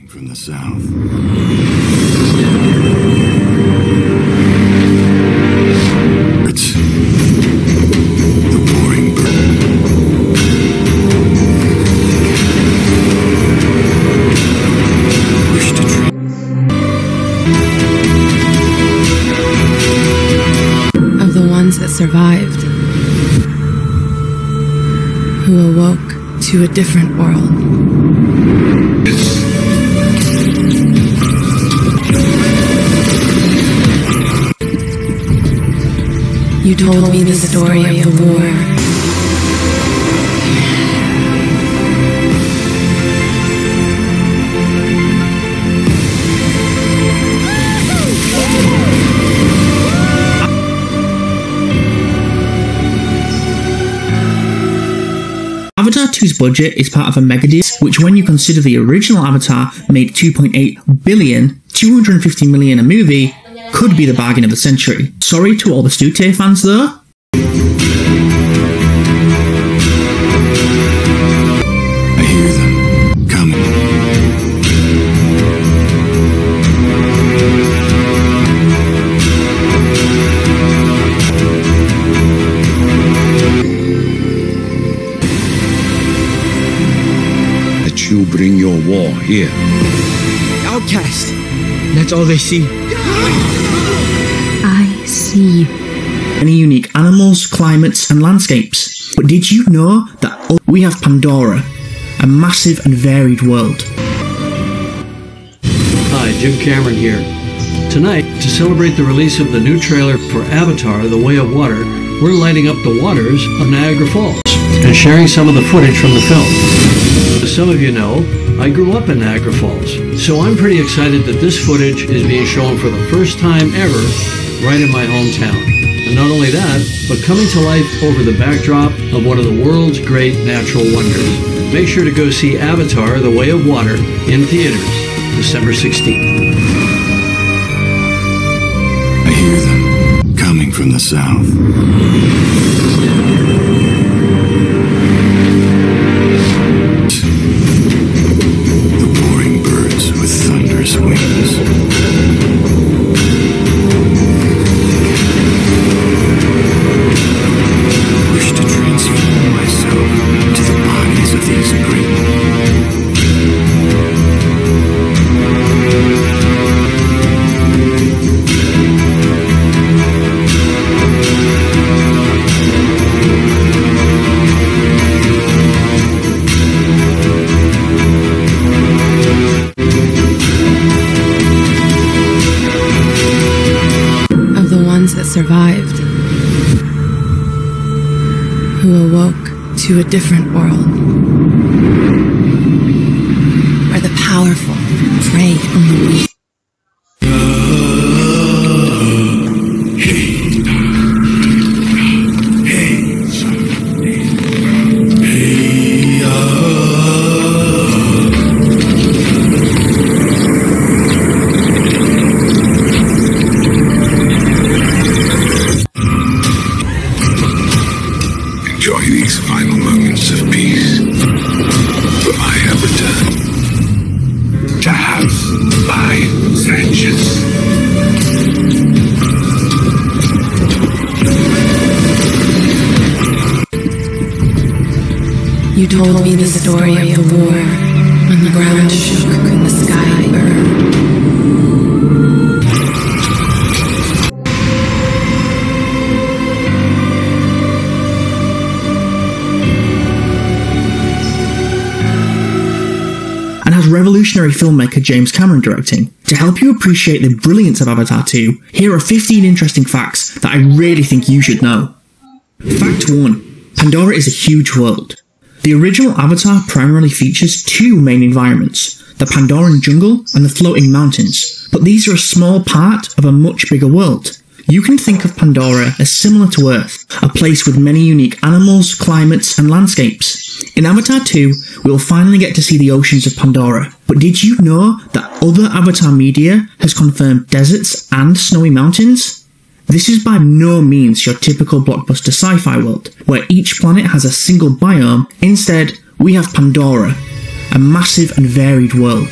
From the south. It's the warring bird. Wish to dream of the ones that survived, who awoke to a different world. You told me the story of the war. Avatar 2's budget is part of a megadeal, which when you consider the original Avatar made $2.8 billion, $250 million a movie, could be the bargain of the century. Sorry to all the Stute fans though. I hear them coming. That you bring your war here. Outcast. That's all they see. I see. Many unique animals, climates, and landscapes. But did you know that we have Pandora, a massive and varied world? Hi, Jim Cameron here. Tonight, to celebrate the release of the new trailer for Avatar: The Way of Water, we're lighting up the waters of Niagara Falls and sharing some of the footage from the film. As some of you know, I grew up in Niagara Falls, so I'm pretty excited that this footage is being shown for the first time ever right in my hometown. And not only that, but coming to life over the backdrop of one of the world's great natural wonders. Make sure to go see Avatar: The Way of Water in theaters, December 16th. I hear them coming from the south. With thunderous wings. Wish to transform myself to the bodies of these great. That survived, who awoke to a different world, where the powerful prey on the weak. You told me the story of the war, when the ground shook and the sky burned. And has revolutionary filmmaker James Cameron directing. To help you appreciate the brilliance of Avatar 2, here are 15 interesting facts that I really think you should know. Fact 1. Pandora is a huge world. The original Avatar primarily features two main environments, the Pandoran jungle and the floating mountains, but these are a small part of a much bigger world. You can think of Pandora as similar to Earth, a place with many unique animals, climates, and landscapes. In Avatar 2, we will finally get to see the oceans of Pandora. But did you know that other Avatar media has confirmed deserts and snowy mountains? This is by no means your typical blockbuster sci-fi world, where each planet has a single biome. Instead, we have Pandora, a massive and varied world.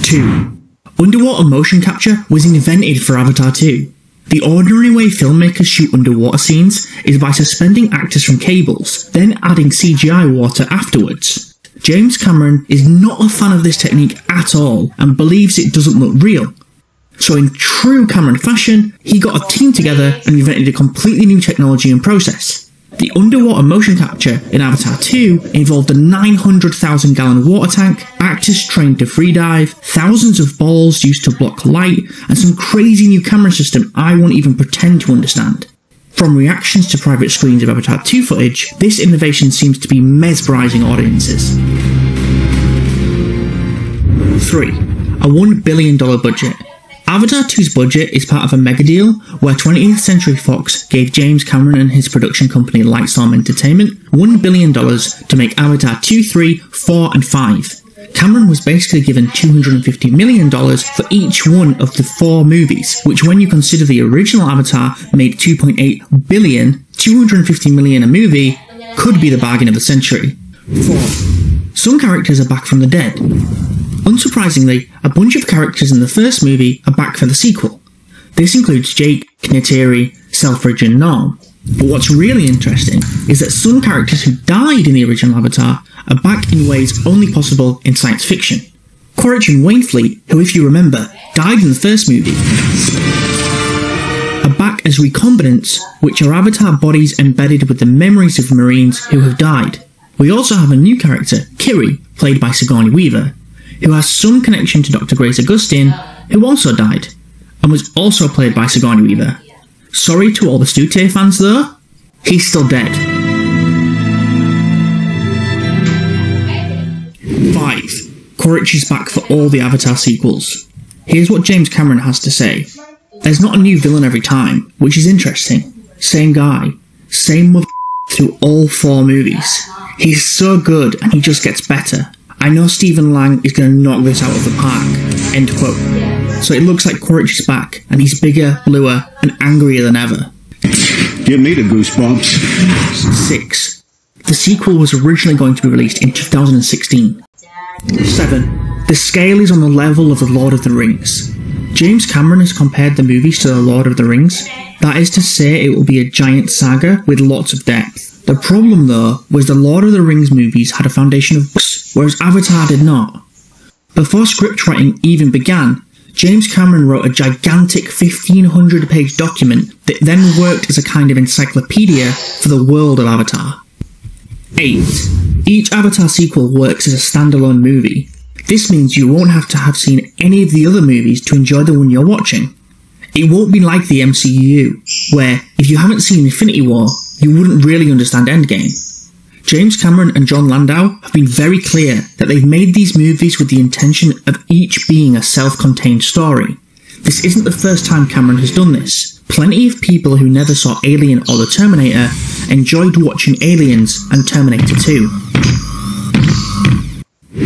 2. Underwater motion capture was invented for Avatar 2. The ordinary way filmmakers shoot underwater scenes is by suspending actors from cables, then adding CGI water afterwards. James Cameron is not a fan of this technique at all and believes it doesn't look real. So in true Cameron fashion, he got a team together and invented a completely new technology and process. The underwater motion capture in Avatar 2 involved a 900,000 gallon water tank, actors trained to freedive, thousands of balls used to block light, and some crazy new camera system I won't even pretend to understand. From reactions to private screens of Avatar 2 footage, this innovation seems to be mesmerising audiences. 3. A $1 billion budget. Avatar 2's budget is part of a mega deal where 20th Century Fox gave James Cameron and his production company Lightstorm Entertainment $1 billion to make Avatar 2, 3, 4 and 5. Cameron was basically given $250 million for each one of the 4 movies, which when you consider the original Avatar made $2.8 billion, $250 million a movie could be the bargain of the century. 4. Some characters are back from the dead. Unsurprisingly, a bunch of characters in the first movie are back for the sequel. This includes Jake, Neytiri, Selfridge and Norm. But what's really interesting is that some characters who died in the original Avatar are back in ways only possible in science fiction. Quaritch and Wainfleet, who if you remember, died in the first movie, are back as recombinants, which are Avatar bodies embedded with the memories of Marines who have died. We also have a new character, Kiri, played by Sigourney Weaver, who has some connection to Dr. Grace Augustine, who also died, and was also played by Sigourney Weaver. Sorry to all the Stute fans though, he's still dead. 5. Quaritch is back for all the Avatar sequels. Here's what James Cameron has to say. There's not a new villain every time, which is interesting. Same guy, same mother through all 4 movies. He's so good and he just gets better. I know Stephen Lang is going to knock this out of the park. End quote. So it looks like Quaritch is back, and he's bigger, bluer, and angrier than ever. Give me the goosebumps. 6. The sequel was originally going to be released in 2016. 7. The scale is on the level of The Lord of the Rings. James Cameron has compared the movies to The Lord of the Rings. That is to say, it will be a giant saga with lots of depth. The problem, though, was the Lord of the Rings movies had a foundation of books, whereas Avatar did not. Before script writing even began, James Cameron wrote a gigantic 1,500-page document that then worked as a kind of encyclopedia for the world of Avatar. 8. Each Avatar sequel works as a standalone movie. This means you won't have to have seen any of the other movies to enjoy the one you're watching. It won't be like the MCU, where if you haven't seen Infinity War, you wouldn't really understand Endgame. James Cameron and Jon Landau have been very clear that they've made these movies with the intention of each being a self-contained story. This isn't the first time Cameron has done this. Plenty of people who never saw Alien or The Terminator enjoyed watching Aliens and Terminator 2.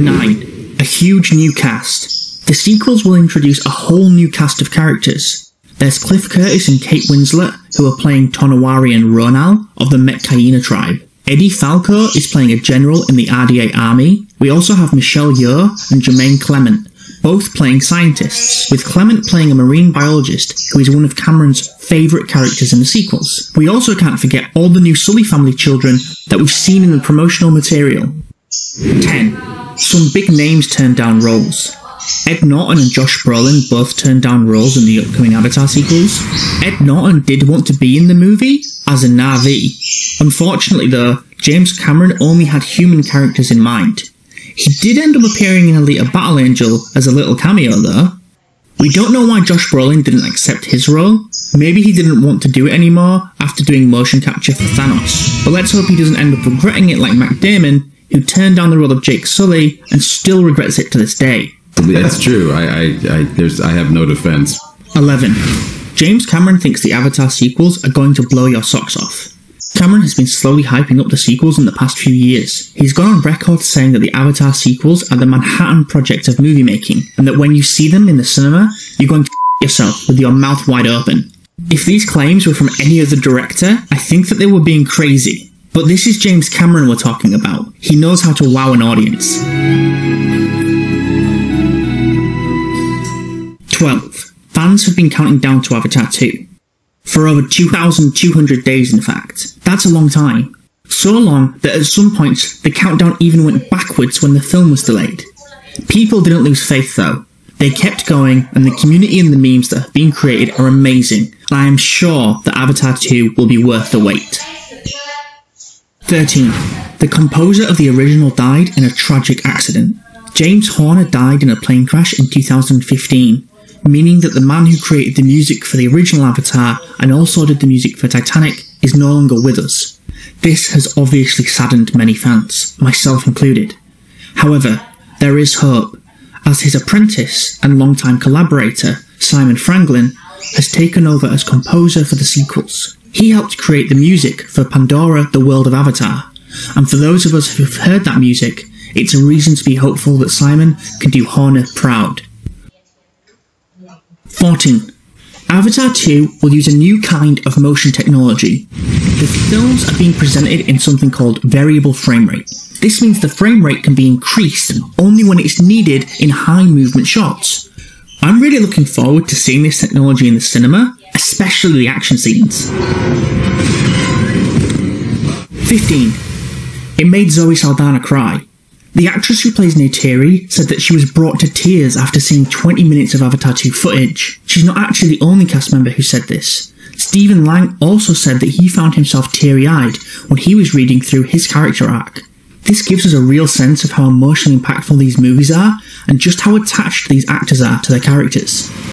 9. A huge new cast. The sequels will introduce a whole new cast of characters. There's Cliff Curtis and Kate Winslet, who are playing Tonawari and Ronal of the Metcalina tribe. Eddie Falco is playing a general in the RDA army. We also have Michelle Yeoh and Jermaine Clement, both playing scientists, with Clement playing a marine biologist who is one of Cameron's favourite characters in the sequels. We also can't forget all the new Sully family children that we've seen in the promotional material. 10. Some big names turned down roles. Ed Norton and Josh Brolin both turned down roles in the upcoming Avatar sequels. Ed Norton did want to be in the movie as a Na'vi. Unfortunately though, James Cameron only had human characters in mind. He did end up appearing in Alita Battle Angel as a little cameo though. We don't know why Josh Brolin didn't accept his role. Maybe he didn't want to do it anymore after doing motion capture for Thanos. But let's hope he doesn't end up regretting it like Matt Damon, who turned down the role of Jake Sully and still regrets it to this day. That's true. I have no defense. 11. James Cameron thinks the Avatar sequels are going to blow your socks off. Cameron has been slowly hyping up the sequels in the past few years. He's gone on record saying that the Avatar sequels are the Manhattan Project of movie making, and that when you see them in the cinema, you're going to yourself with your mouth wide open. If these claims were from any other director, I think that they were being crazy. But this is James Cameron we're talking about. He knows how to wow an audience. 12. Fans have been counting down to Avatar 2. For over 2,200 days, in fact. That's a long time. So long that at some points the countdown even went backwards when the film was delayed. People didn't lose faith though. They kept going, and the community and the memes that have been created are amazing, and I am sure that Avatar 2 will be worth the wait. 13. The composer of the original died in a tragic accident. James Horner died in a plane crash in 2015. Meaning that the man who created the music for the original Avatar and also did the music for Titanic is no longer with us. This has obviously saddened many fans, myself included. However, there is hope, as his apprentice and longtime collaborator, Simon Franklin, has taken over as composer for the sequels. He helped create the music for Pandora, the World of Avatar, and for those of us who have heard that music, it's a reason to be hopeful that Simon can do Horner proud. 14. Avatar 2 will use a new kind of motion technology. The films are being presented in something called variable frame rate. This means the frame rate can be increased only when it's needed in high movement shots. I'm really looking forward to seeing this technology in the cinema, especially the action scenes. 15. It made Zoe Saldaña cry. The actress who plays Neytiri said that she was brought to tears after seeing 20 minutes of Avatar 2 footage. She's not actually the only cast member who said this. Stephen Lang also said that he found himself teary-eyed when he was reading through his character arc. This gives us a real sense of how emotionally impactful these movies are, and just how attached these actors are to their characters.